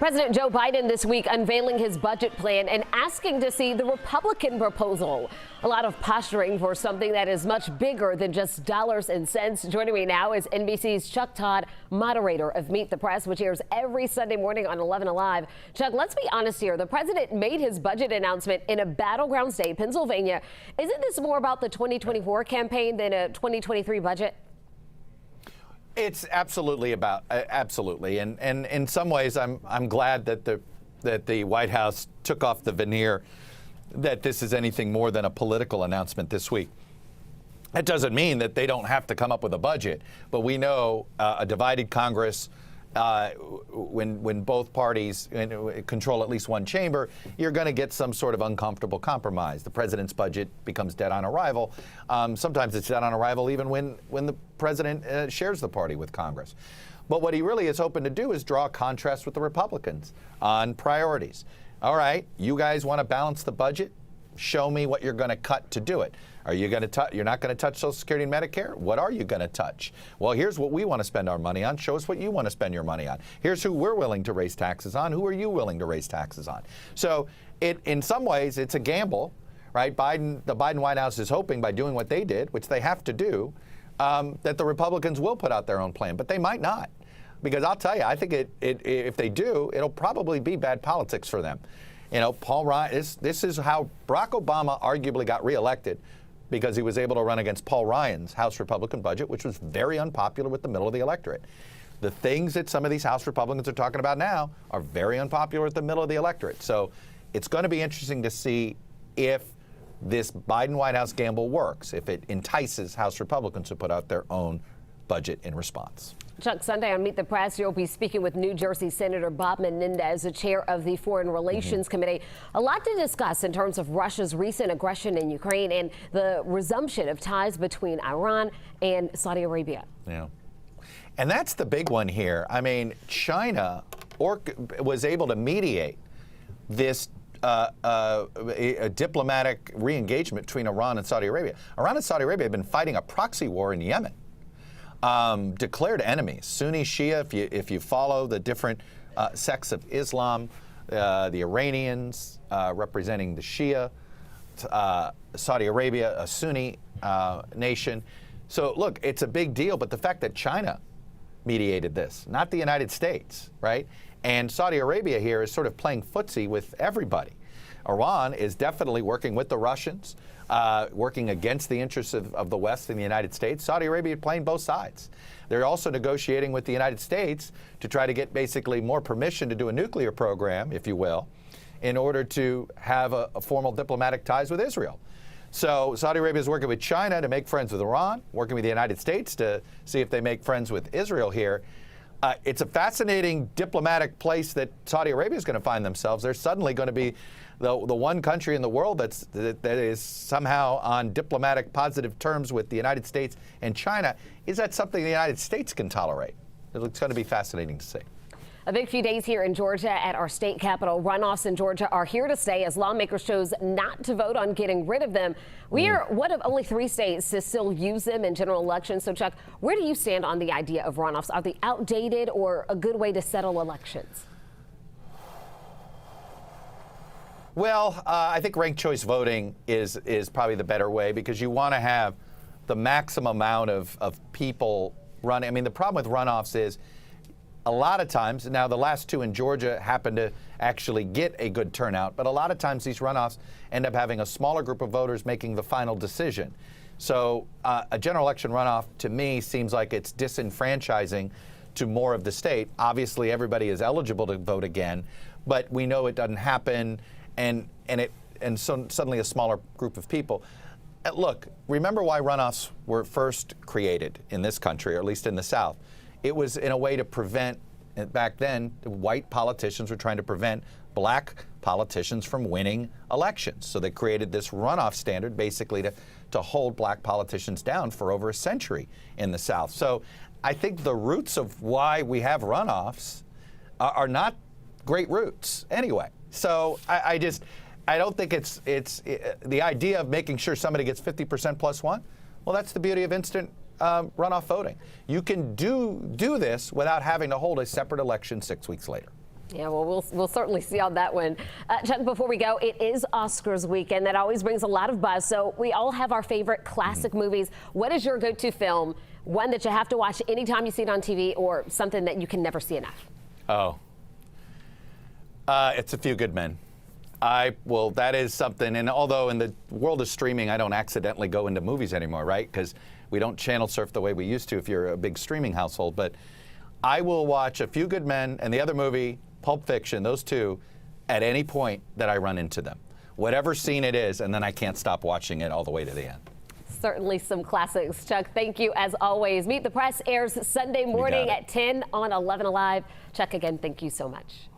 President Joe Biden this week unveiling his budget plan and asking to see the Republican proposal. A lot of posturing for something that is much bigger than just dollars and cents. Joining me now is NBC's Chuck Todd, moderator of Meet the Press, which airs every Sunday morning on 11 Alive. Chuck, let's be honest here. The president made his budget announcement in a battleground state, Pennsylvania. Isn't this more about the 2024 campaign than a 2023 budget? It's absolutely absolutely, and in some ways, I'm glad that the White House took off the veneer that this is anything more than a political announcement this week. That doesn't mean that they don't have to come up with a budget, but we know a divided Congress. When both parties control at least one chamber, you're going to get some sort of uncomfortable compromise. The president's budget becomes dead on arrival. Sometimes it's dead on arrival even when the president shares the party with Congress. But what he really is hoping to do is draw a contrast with the Republicans on priorities. All right, you guys want to balance the budget? Show me what you're going to cut to do it. Are you going to you're not going to touch Social Security and Medicare? What are you going to touch? Well, here's what we want to spend our money on. Show us what you want to spend your money on. Here's who we're willing to raise taxes on. Who are you willing to raise taxes on? So in some ways, it's a gamble, right? The Biden White House is hoping by doing what they did, which they have to do, that the Republicans will put out their own plan, but they might not. Because I'll tell you, I think if they do, it'll probably be bad politics for them. You know, Paul Ryan, this is how Barack Obama arguably got reelected, because he was able to run against Paul Ryan's House Republican budget, which was very unpopular with the middle of the electorate. The things that some of these House Republicans are talking about now are very unpopular with the middle of the electorate. So it's going to be interesting to see if this Biden White House gamble works, if it entices House Republicans to put out their own budget in response. Chuck, Sunday on Meet the Press, you'll be speaking with New Jersey Senator Bob Menendez, the chair of the Foreign Relations Committee. A lot to discuss in terms of Russia's recent aggression in Ukraine and the resumption of ties between Iran and Saudi Arabia. Yeah. And that's the big one here. I mean, China was able to mediate this a diplomatic re-engagement between Iran and Saudi Arabia. Iran and Saudi Arabia have been fighting a proxy war in Yemen. Declared enemies, Sunni, Shia, if you follow the different sects of Islam, the Iranians representing the Shia, Saudi Arabia, a Sunni nation. So look, it's a big deal, but the fact that China mediated this, not the United States, right? And Saudi Arabia here is sort of playing footsie with everybody. Iran is definitely working with the Russians, working against the interests of the West and the United States. Saudi Arabia playing both sides. They're also negotiating with the United States to try to get basically more permission to do a nuclear program, if you will, in order to have a formal diplomatic ties with Israel. So Saudi Arabia is working with China to make friends with Iran, working with the United States to see if they make friends with Israel here. It's a fascinating diplomatic place that Saudi Arabia is going to find themselves. They're suddenly going to be the one country in the world that is somehow on diplomatic positive terms with the United States and China. Is that something the United States can tolerate? It's going to be fascinating to see. A big few days here in Georgia at our state capitol. Runoffs in Georgia are here to stay as lawmakers chose not to vote on getting rid of them. We are one of only 3 states to still use them in general elections. So, Chuck, where do you stand on the idea of runoffs? Are they outdated or a good way to settle elections? Well, I think ranked choice voting is probably the better way, because you want to have the maximum amount of people running. I mean, the problem with runoffs is a lot of times, now the last 2 in Georgia happen to actually get a good turnout, but a lot of times these runoffs end up having a smaller group of voters making the final decision. So a general election runoff, to me, seems like it's disenfranchising to more of the state. Obviously, everybody is eligible to vote again, but we know it doesn't happen, and so suddenly a smaller group of people. Look, remember why runoffs were first created in this country, or at least in the South. It was in a way to prevent, back then, white politicians were trying to prevent black politicians from winning elections. So they created this runoff standard basically to hold black politicians down for over a century in the South. So I think the roots of why we have runoffs are not great roots anyway. So I don't think it's the idea of making sure somebody gets 50% plus one. Well, that's the beauty of instant runoff voting. You can do this without having to hold a separate election 6 weeks later. Yeah, well, we'll certainly see on that one. Chuck, before we go, it is Oscars weekend. That always brings a lot of buzz. So we all have our favorite classic movies. What is your go-to film? One that you have to watch anytime you see it on TV, or something that you can never see enough? Oh, it's A Few Good Men. Well, that is something. And although in the world of streaming, I don't accidentally go into movies anymore, right? Because we don't channel surf the way we used to if you're a big streaming household. But I will watch A Few Good Men and the other movie, Pulp Fiction, those two, at any point that I run into them. Whatever scene it is, and then I can't stop watching it all the way to the end. Certainly some classics. Chuck, thank you as always. Meet the Press airs Sunday morning at 10 on 11 Alive. Chuck, again, thank you so much.